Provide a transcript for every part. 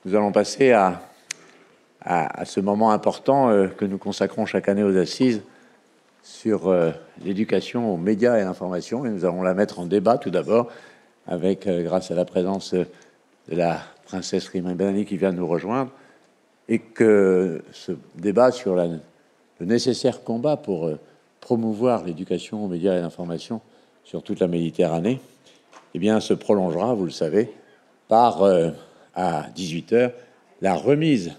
nous allons passer à ce moment important que nous consacrons chaque année aux assises sur l'éducation aux médias et l'information. Et nous allons la mettre en débat tout d'abord, avec, grâce à la présence de la Princesse Rym ALI qui vient de nous rejoindre, et que ce débat sur le nécessaire combat pour promouvoir l'éducation aux médias et l'information sur toute la Méditerranée, eh bien, se prolongera, vous le savez, par, à 18h, la remise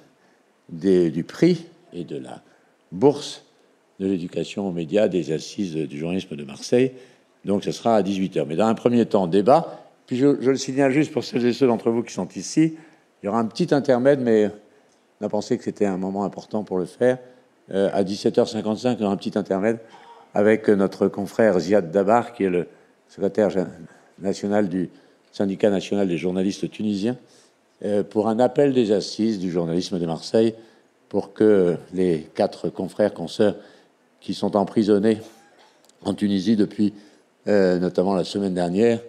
du prix et de la bourse de l'éducation aux médias des assises du journalisme de Marseille. Donc, ce sera à 18h. Mais dans un premier temps, débat. Puis, je le signale juste pour celles et ceux d'entre vous qui sont ici, il y aura un petit intermède, mais on a pensé que c'était un moment important pour le faire. À 17h55, il y aura un petit intermède avec notre confrère Ziad Dabar, qui est le secrétaire national du syndicat national des journalistes tunisiens, pour un appel des assises du journalisme de Marseille, pour que les 4 confrères, consoeurs qui sont emprisonnés en Tunisie depuis notamment la semaine dernière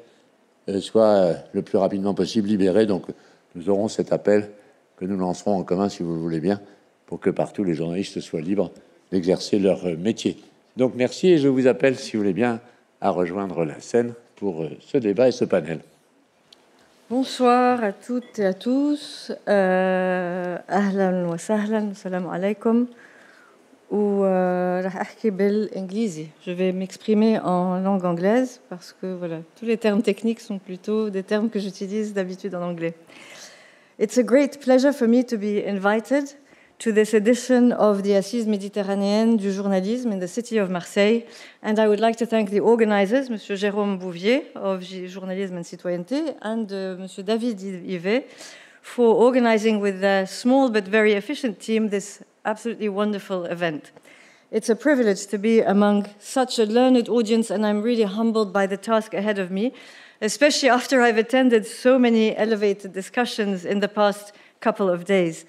soient le plus rapidement possible libérés. Donc nous aurons cet appel que nous lancerons en commun, si vous le voulez bien, pour que partout les journalistes soient libres d'exercer leur métier. Donc merci, et je vous appelle, si vous voulez bien, à rejoindre la scène pour ce débat et ce panel. Bonsoir à toutes et à tous. Ahlan wa sahlan, salam alaikum. Je vais m'exprimer en langue anglaise parce que voilà, tous les termes techniques sont plutôt des termes que j'utilise d'habitude en anglais. It's a great pleasure for me to be invited to this edition of the Assises méditerranéennes du journalisme in the city of Marseille. And I would like to thank the organizers, Monsieur Jérôme Bouvier of Journalisme and Citoyenneté, and Monsieur David Yvet, for organizing with a small but very efficient team this absolutely wonderful event. It's a privilege to be among such a learned audience, and I'm really humbled by the task ahead of me, especially after I've attended so many elevated discussions in the past couple of days.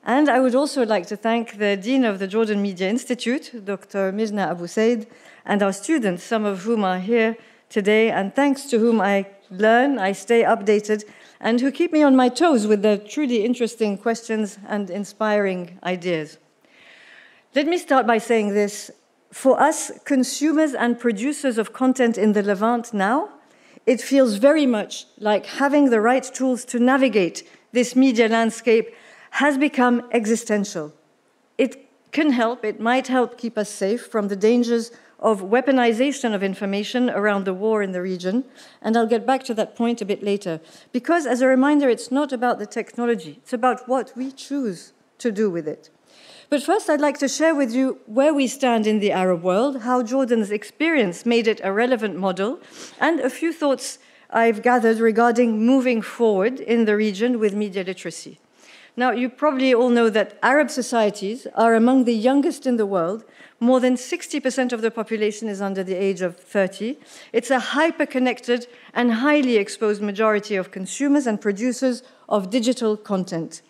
And I would also like to thank the Dean of the Jordan Media Institute, Dr. Mirna Abu Said, and our students, some of whom are here today, and thanks to whom I learn, I stay updated, and who keep me on my toes with their truly interesting questions and inspiring ideas. Let me start by saying this. For us, consumers and producers of content in the Levant now, it feels very much like having the right tools to navigate this media landscape has become existential. It can help, it might help keep us safe from the dangers of weaponization of information around the war in the region, and I'll get back to that point a bit later. Because, as a reminder, it's not about the technology, it's about what we choose to do with it. But first, I'd like to share with you where we stand in the Arab world, how Jordan's experience made it a relevant model, and a few thoughts I've gathered regarding moving forward in the region with media literacy. Now, you probably all know that Arab societies are among the youngest in the world. More than 60% of the population is under the age of 30. It's a hyper-connected and highly exposed majority of consumers and producers of digital content.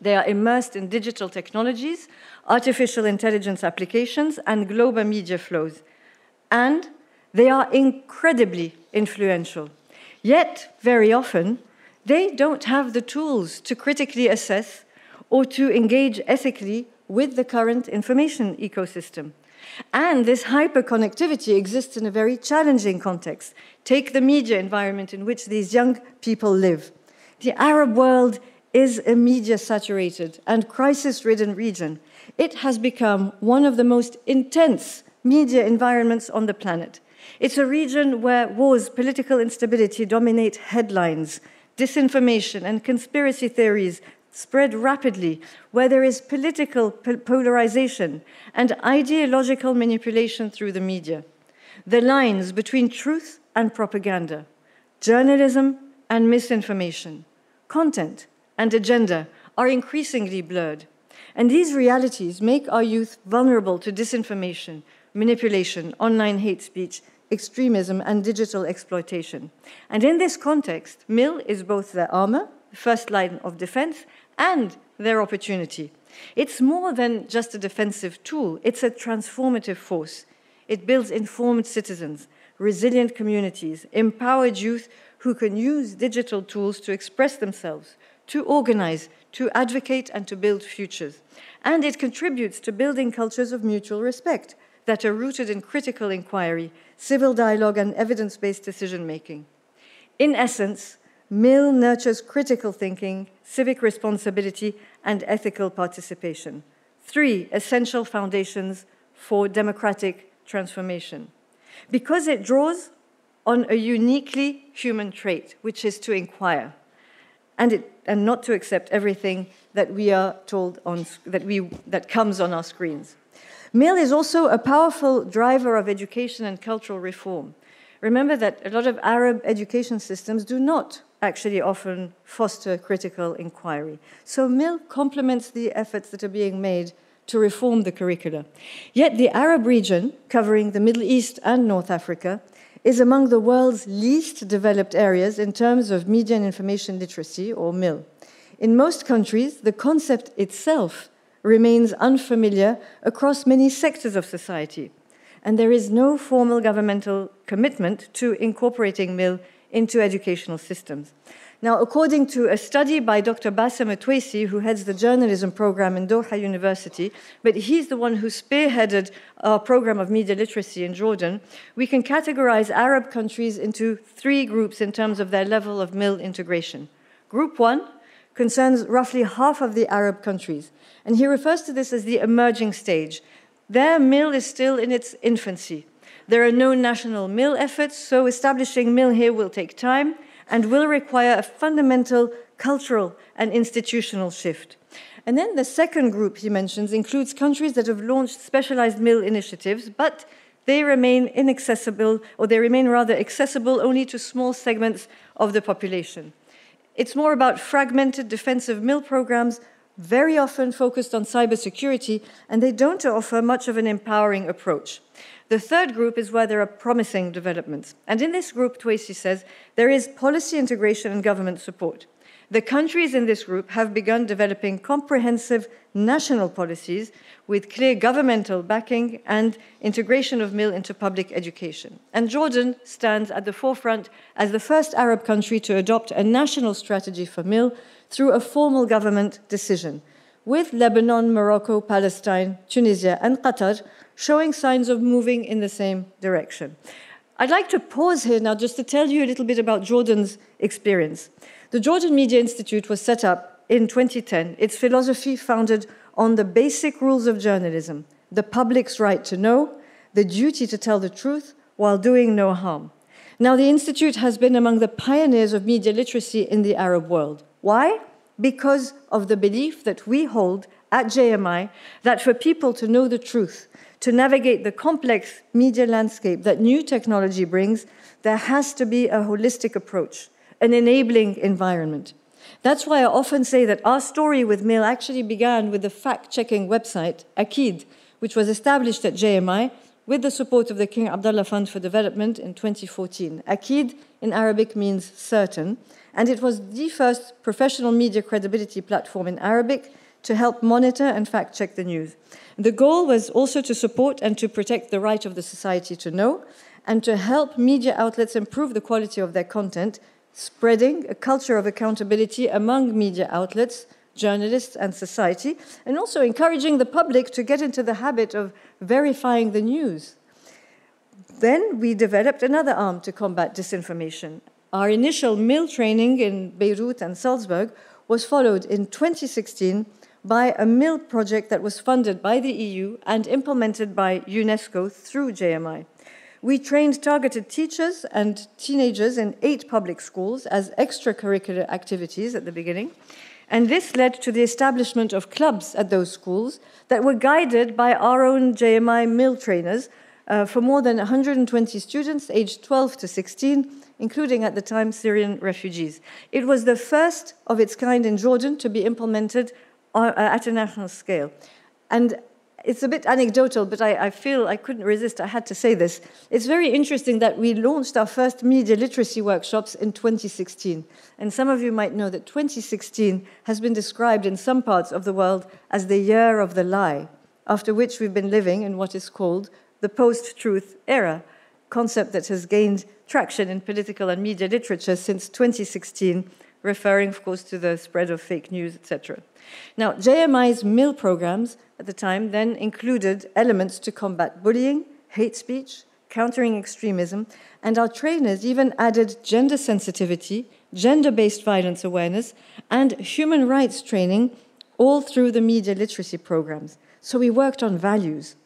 They are immersed in digital technologies, artificial intelligence applications, and global media flows. And they are incredibly influential. Yet, very often, they don't have the tools to critically assess or to engage ethically with the current information ecosystem. And this hyperconnectivity exists in a very challenging context. Take the media environment in which these young people live. The Arab world is a media-saturated and crisis-ridden region. It has become one of the most intense media environments on the planet. It's a region where wars, political instability dominate headlines, disinformation and conspiracy theories spread rapidly, where there is political polarization and ideological manipulation through the media. The lines between truth and propaganda, journalism and misinformation, content and agenda are increasingly blurred. And these realities make our youth vulnerable to disinformation, manipulation, online hate speech, extremism, and digital exploitation. And in this context, MIL is both their armor, the first line of defense, and their opportunity. It's more than just a defensive tool, it's a transformative force. It builds informed citizens, resilient communities, empowered youth who can use digital tools to express themselves, to organize, to advocate, and to build futures. And it contributes to building cultures of mutual respect that are rooted in critical inquiry, civil dialogue, and evidence-based decision-making. In essence, MIL nurtures critical thinking, civic responsibility, and ethical participation. 3 essential foundations for democratic transformation. Because it draws on a uniquely human trait, which is to inquire, and not to accept everything that we are told that comes on our screens. MIL is also a powerful driver of education and cultural reform. Remember that a lot of Arab education systems do not actually often foster critical inquiry. So MIL complements the efforts that are being made to reform the curricula. Yet the Arab region, covering the Middle East and North Africa, is among the world's least developed areas in terms of media and information literacy, or MIL. In most countries, the concept itself remains unfamiliar across many sectors of society, and there is no formal governmental commitment to incorporating MIL into educational systems. Now, according to a study by Dr. Bassem Atwaisi, who heads the journalism program in Doha University, but he's the one who spearheaded our program of media literacy in Jordan, we can categorize Arab countries into 3 groups in terms of their level of MIL integration. Group 1 concerns roughly half of the Arab countries, and he refers to this as the emerging stage. Their MIL is still in its infancy. There are no national MIL efforts, so establishing MIL here will take time and will require a fundamental cultural and institutional shift. And then the second group he mentions includes countries that have launched specialized MIL initiatives, but they remain inaccessible, or they remain rather accessible only to small segments of the population. It's more about fragmented defensive MIL programs, very often focused on cybersecurity, and they don't offer much of an empowering approach. The third group is where there are promising developments. And in this group, Twaisi says, there is policy integration and government support. The countries in this group have begun developing comprehensive national policies with clear governmental backing and integration of MIL into public education. And Jordan stands at the forefront as the first Arab country to adopt a national strategy for MIL through a formal government decision, with Lebanon, Morocco, Palestine, Tunisia, and Qatar showing signs of moving in the same direction. I'd like to pause here now just to tell you a little bit about Jordan's experience. The Jordan Media Institute was set up in 2010, its philosophy founded on the basic rules of journalism, the public's right to know, the duty to tell the truth while doing no harm. Now, the Institute has been among the pioneers of media literacy in the Arab world. Why? Because of the belief that we hold at JMI that for people to know the truth, to navigate the complex media landscape that new technology brings, there has to be a holistic approach, an enabling environment. That's why I often say that our story with MIL actually began with the fact-checking website, Akid, which was established at JMI with the support of the King Abdullah Fund for Development in 2014. Akid in Arabic means certain, and it was the first professional media credibility platform in Arabic to help monitor and fact-check the news. The goal was also to support and to protect the right of the society to know, and to help media outlets improve the quality of their content, spreading a culture of accountability among media outlets, journalists, and society, and also encouraging the public to get into the habit of verifying the news. Then we developed another arm to combat disinformation. Our initial MIL training in Beirut and Salzburg was followed in 2016 by a MIL project that was funded by the EU and implemented by UNESCO through JMI. We trained targeted teachers and teenagers in 8 public schools as extracurricular activities at the beginning, and this led to the establishment of clubs at those schools that were guided by our own JMI MIL trainers for more than 120 students aged 12 to 16, including at the time Syrian refugees. It was the first of its kind in Jordan to be implemented at a national scale. And it's a bit anecdotal, but I feel I couldn't resist. I had to say this. It's very interesting that we launched our first media literacy workshops in 2016. And some of you might know that 2016 has been described in some parts of the world as the year of the lie, after which we've been living in what is called the post-truth era, concept that has gained traction in political and media literature since 2016 referring, of course, to the spread of fake news, etc. Now, JMI's MIL programs at the time then included elements to combat bullying, hate speech, countering extremism, and our trainers even added gender sensitivity, gender-based violence awareness, and human rights training, all through the media literacy programs. So we worked on values.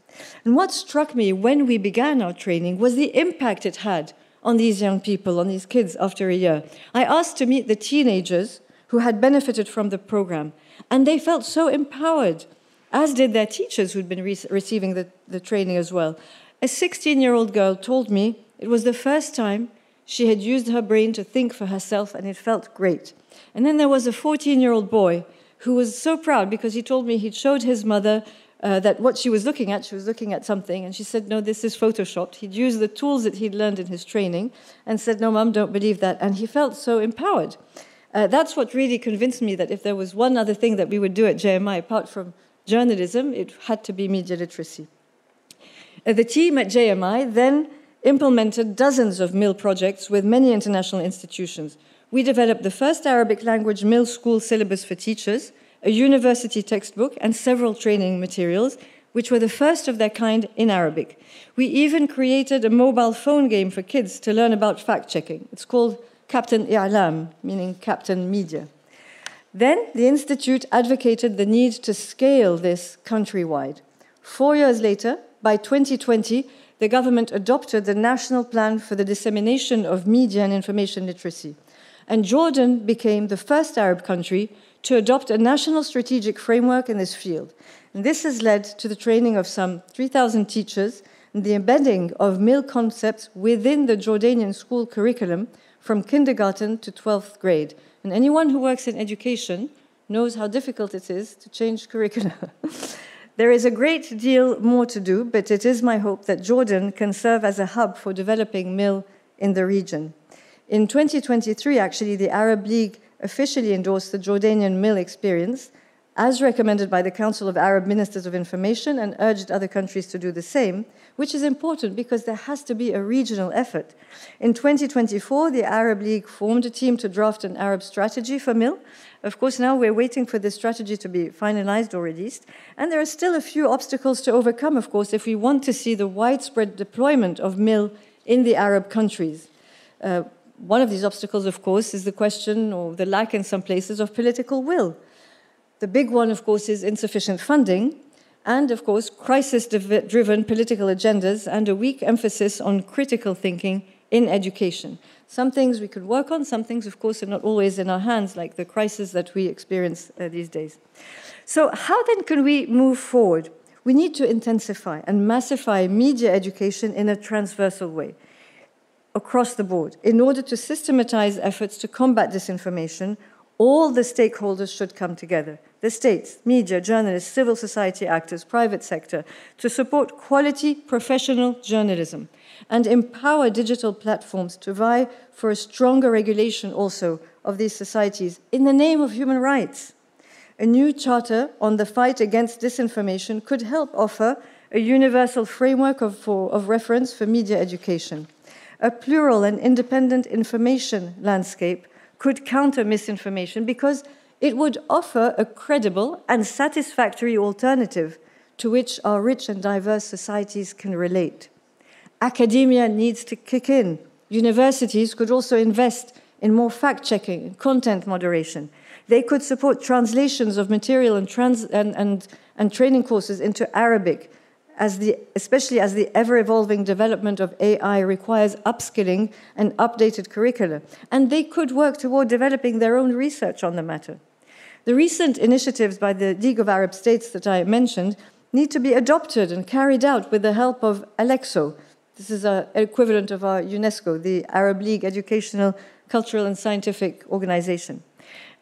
And what struck me when we began our training was the impact it had on these young people, on these kids after a year. I asked to meet the teenagers who had benefited from the program, and they felt so empowered, as did their teachers who'd been receiving the training as well. A 16-year-old girl told me it was the first time she had used her brain to think for herself, and it felt great. And then there was a 14-year-old boy who was so proud because he told me he'd showed his mother that what she was looking at something, and she said, no, this is photoshopped. He'd used the tools that he'd learned in his training and said, no, Mum, don't believe that. And he felt so empowered. That's what really convinced me that if there was one other thing that we would do at JMI, apart from journalism, it had to be media literacy. The team at JMI then implemented dozens of MIL projects with many international institutions. We developed the first Arabic language MIL school syllabus for teachers, a university textbook, and several training materials, which were the first of their kind in Arabic. We even created a mobile phone game for kids to learn about fact-checking. It's called Captain I'lam, meaning Captain Media. Then the Institute advocated the need to scale this countrywide. 4 years later, by 2020, the government adopted the National Plan for the Dissemination of Media and Information Literacy. And Jordan became the first Arab country to adopt a national strategic framework in this field. And this has led to the training of some 3,000 teachers and the embedding of MIL concepts within the Jordanian school curriculum from kindergarten to 12th grade. And anyone who works in education knows how difficult it is to change curricula. There is a great deal more to do, but it is my hope that Jordan can serve as a hub for developing MIL in the region. In 2023, actually, the Arab League officially endorsed the Jordanian MIL experience, as recommended by the Council of Arab Ministers of Information, and urged other countries to do the same, which is important because there has to be a regional effort. In 2024, the Arab League formed a team to draft an Arab strategy for MIL. Of course, now we're waiting for this strategy to be finalized or released, and there are still a few obstacles to overcome, of course, if we want to see the widespread deployment of MIL in the Arab countries. One of these obstacles, of course, is the question, or the lack in some places, of political will. The big one, of course, is insufficient funding, and, of course, crisis-driven political agendas and a weak emphasis on critical thinking in education. Some things we could work on, some things, of course, are not always in our hands, like the crisis that we experience these days. So how then can we move forward? We need to intensify and massify media education in a transversal way, across the board. In order to systematize efforts to combat disinformation, all the stakeholders should come together. The states, media, journalists, civil society actors, private sector, to support quality professional journalism and empower digital platforms to vie for a stronger regulation also of these societies in the name of human rights. A new charter on the fight against disinformation could help offer a universal framework of reference for media education. A plural and independent information landscape could counter misinformation because it would offer a credible and satisfactory alternative to which our rich and diverse societies can relate. Academia needs to kick in. Universities could also invest in more fact-checking and content moderation. They could support translations of material and training courses into Arabic, especially as the ever-evolving development of AI requires upskilling and updated curricula. And they could work toward developing their own research on the matter. The recent initiatives by the League of Arab States that I mentioned need to be adopted and carried out with the help of Alexo. This is an equivalent of our UNESCO, the Arab League Educational, Cultural and Scientific Organization.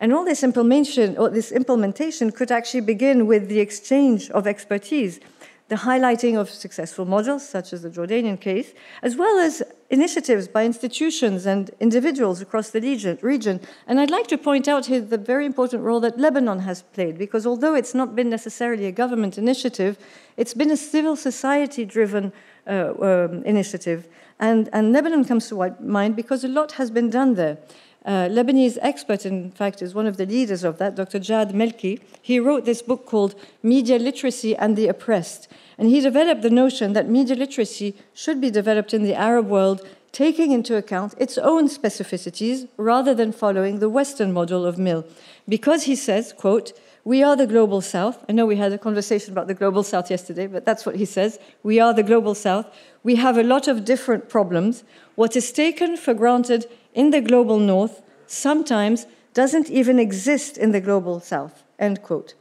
And all this implementation could actually begin with the exchange of expertise, the highlighting of successful models, such as the Jordanian case, as well as initiatives by institutions and individuals across the region. And I'd like to point out here the very important role that Lebanon has played, because although it's not been necessarily a government initiative, it's been a civil society-driven initiative. And Lebanon comes to mind because a lot has been done there. Lebanese expert, in fact, is one of the leaders of that, Dr. Jad Melki. He wrote this book called Media Literacy and the Oppressed. And he developed the notion that media literacy should be developed in the Arab world, taking into account its own specificities rather than following the Western model of MIL. Because he says, quote, "We are the global South." I know we had a conversation about the global South yesterday, but that's what he says. "We are the global South. We have a lot of different problems. What is taken for granted in the global North sometimes doesn't even exist in the global South," end quote.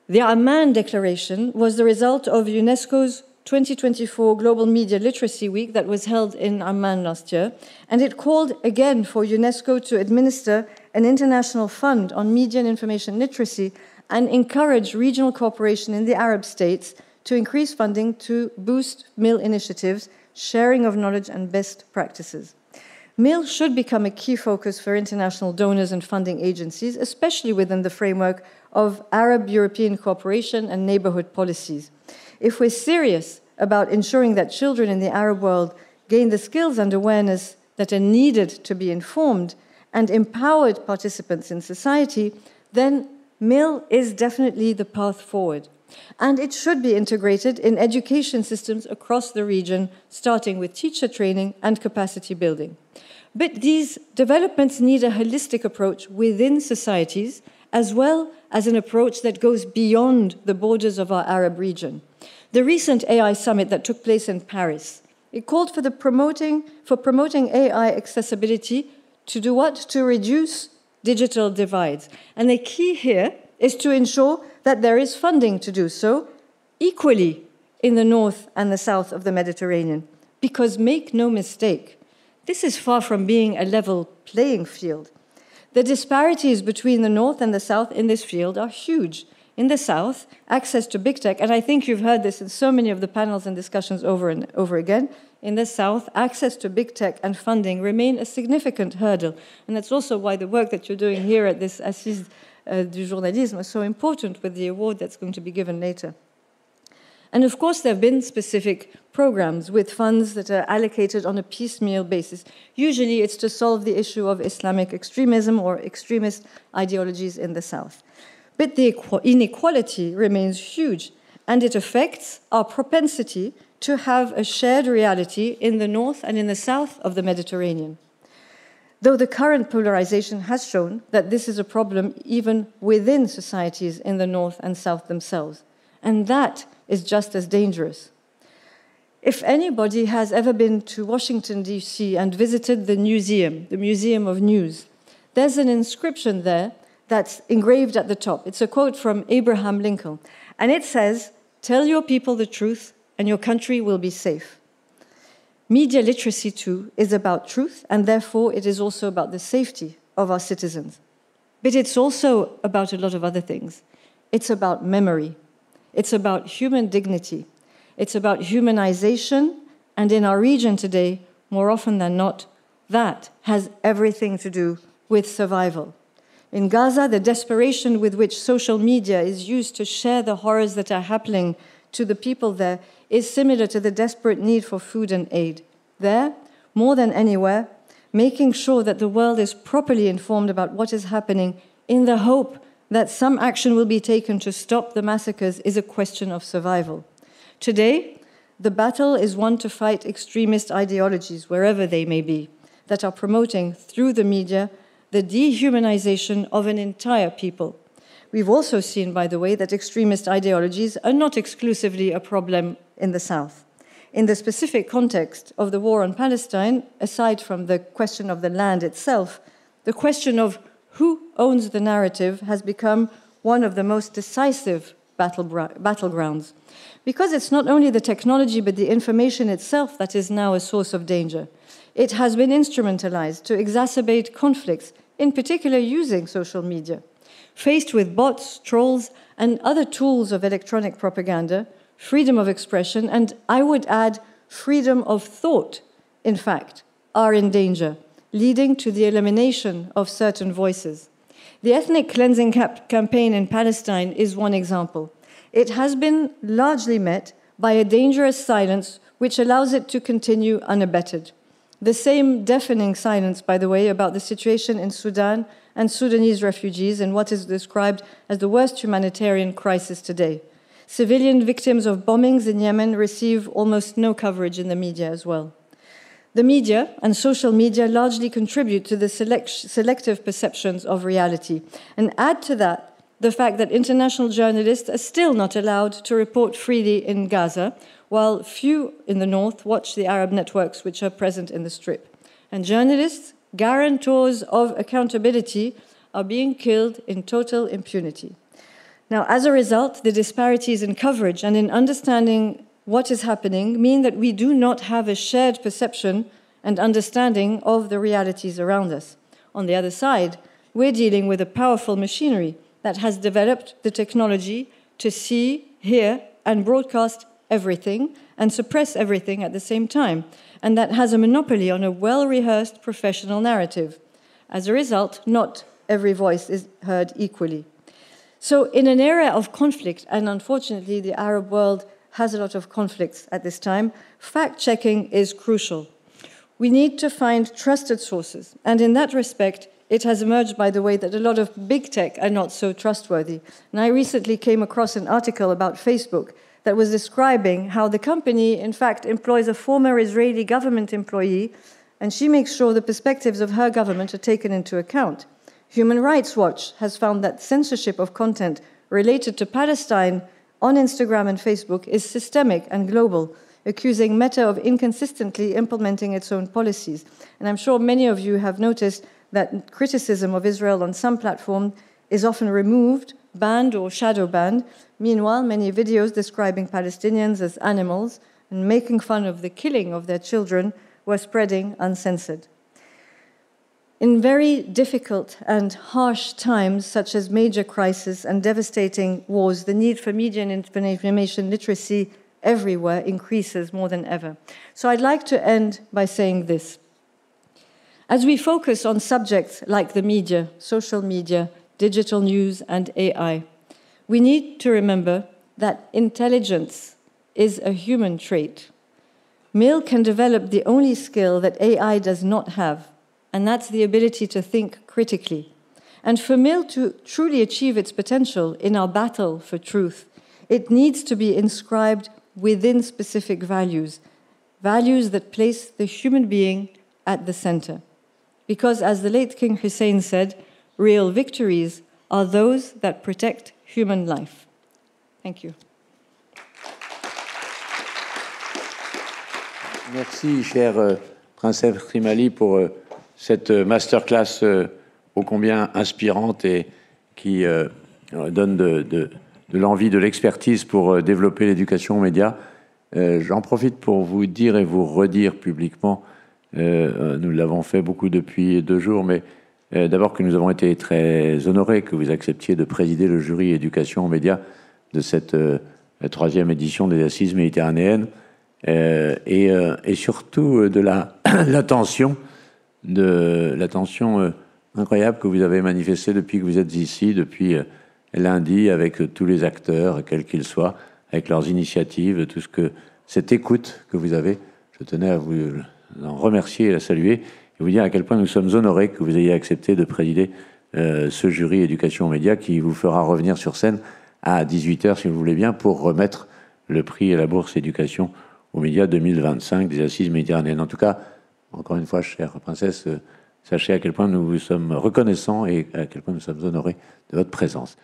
The Amman Declaration was the result of UNESCO's 2024 Global Media Literacy Week that was held in Amman last year, and it called again for UNESCO to administer an international fund on media and information literacy and encourage regional cooperation in the Arab states to increase funding to boost MIL initiatives, sharing of knowledge and best practices. MIL should become a key focus for international donors and funding agencies, especially within the framework of Arab-European cooperation and neighborhood policies. If we're serious about ensuring that children in the Arab world gain the skills and awareness that are needed to be informed and empowered participants in society, then MIL is definitely the path forward. And it should be integrated in education systems across the region, starting with teacher training and capacity building. But these developments need a holistic approach within societies, as well as an approach that goes beyond the borders of our Arab region. The recent AI summit that took place in Paris, it called for promoting AI accessibility to do what? To reduce digital divides. And the key here is to ensure that there is funding to do so equally in the north and the south of the Mediterranean. Because make no mistake, this is far from being a level playing field. The disparities between the north and the south in this field are huge. In the south, access to big tech, and I think you've heard this in so many of the panels and discussions over and over again, in the south, access to big tech and funding remain a significant hurdle. And that's also why the work that you're doing here at this Assise du Journalisme is so important with the award that's going to be given later. And of course, there have been specific programs with funds that are allocated on a piecemeal basis. Usually, it's to solve the issue of Islamic extremism or extremist ideologies in the south. But the inequality remains huge, and it affects our propensity to have a shared reality in the north and in the south of the Mediterranean. Though the current polarization has shown that this is a problem even within societies in the north and south themselves, and that is just as dangerous. If anybody has ever been to Washington, D.C. and visited the Museum of News, there's an inscription there that's engraved at the top. It's a quote from Abraham Lincoln, and it says, "Tell your people the truth, and your country will be safe." Media literacy, too, is about truth, and therefore it is also about the safety of our citizens. But it's also about a lot of other things. It's about memory. It's about human dignity. It's about humanization, and in our region today, more often than not, that has everything to do with survival. In Gaza, the desperation with which social media is used to share the horrors that are happening to the people there is similar to the desperate need for food and aid. There, more than anywhere, making sure that the world is properly informed about what is happening in the hope that some action will be taken to stop the massacres is a question of survival. Today, the battle is one to fight extremist ideologies, wherever they may be, that are promoting, through the media, the dehumanization of an entire people. We've also seen, by the way, that extremist ideologies are not exclusively a problem in the South. In the specific context of the war on Palestine, aside from the question of the land itself, the question of who owns the narrative has become one of the most decisive battlegrounds. Because it's not only the technology, but the information itself that is now a source of danger. It has been instrumentalized to exacerbate conflicts, in particular using social media. Faced with bots, trolls, and other tools of electronic propaganda, freedom of expression, and I would add freedom of thought, in fact, are in danger, leading to the elimination of certain voices. The ethnic cleansing campaign in Palestine is one example. It has been largely met by a dangerous silence which allows it to continue unabetted. The same deafening silence, by the way, about the situation in Sudan and Sudanese refugees in what is described as the worst humanitarian crisis today. Civilian victims of bombings in Yemen receive almost no coverage in the media as well. The media and social media largely contribute to the selective perceptions of reality, and add to that the fact that international journalists are still not allowed to report freely in Gaza, while few in the north watch the Arab networks which are present in the Strip. And journalists, guarantors of accountability, are being killed in total impunity. Now, as a result, the disparities in coverage and in understanding what is happening mean that we do not have a shared perception and understanding of the realities around us. On the other side, we're dealing with a powerful machinery that has developed the technology to see, hear, and broadcast everything and suppress everything at the same time, and that has a monopoly on a well-rehearsed professional narrative. As a result, not every voice is heard equally. So in an era of conflict, and unfortunately the Arab world has a lot of conflicts at this time, fact-checking is crucial. We need to find trusted sources, and in that respect, it has emerged, by the way, that a lot of big tech are not so trustworthy. And I recently came across an article about Facebook that was describing how the company, in fact, employs a former Israeli government employee, and she makes sure the perspectives of her government are taken into account. Human Rights Watch has found that censorship of content related to Palestine on Instagram and Facebook is systemic and global, accusing Meta of inconsistently implementing its own policies. And I'm sure many of you have noticed that criticism of Israel on some platform is often removed, banned, or shadow banned. Meanwhile, many videos describing Palestinians as animals and making fun of the killing of their children were spreading uncensored. In very difficult and harsh times, such as major crises and devastating wars, the need for media and information literacy everywhere increases more than ever. So I'd like to end by saying this. As we focus on subjects like the media, social media, digital news, and AI, we need to remember that intelligence is a human trait. Mill can develop the only skill that AI does not have, and that's the ability to think critically. And for Mill to truly achieve its potential in our battle for truth, it needs to be inscribed within specific values, values that place the human being at the center. Because, as the late King Hussein said, real victories are those that protect human life. Thank you. Merci, chère Princesse Rym Ali, pour cette masterclass ô combien inspirante et qui donne de l'envie, de l'expertise pour développer l'éducation aux médias. J'en profite pour vous dire et vous redire publiquement, nous l'avons fait beaucoup depuis 2 jours, mais d'abord que nous avons été très honorés que vous acceptiez de présider le jury éducation aux médias de cette 3e édition des Assises méditerranéennes, et surtout de l'attention incroyable que vous avez manifestée depuis que vous êtes ici, depuis lundi, avec tous les acteurs, quels qu'ils soient, avec leurs initiatives, cette écoute que vous avez. Je tenais à vous en remercier et la saluer, et vous dire à quel point nous sommes honorés que vous ayez accepté de présider ce jury éducation aux médias qui vous fera revenir sur scène à 18h, si vous voulez bien, pour remettre le prix et la bourse éducation aux médias 2025 des Assises méditerranéennes. En tout cas, encore une fois, chère princesse, sachez à quel point nous vous sommes reconnaissants et à quel point nous sommes honorés de votre présence.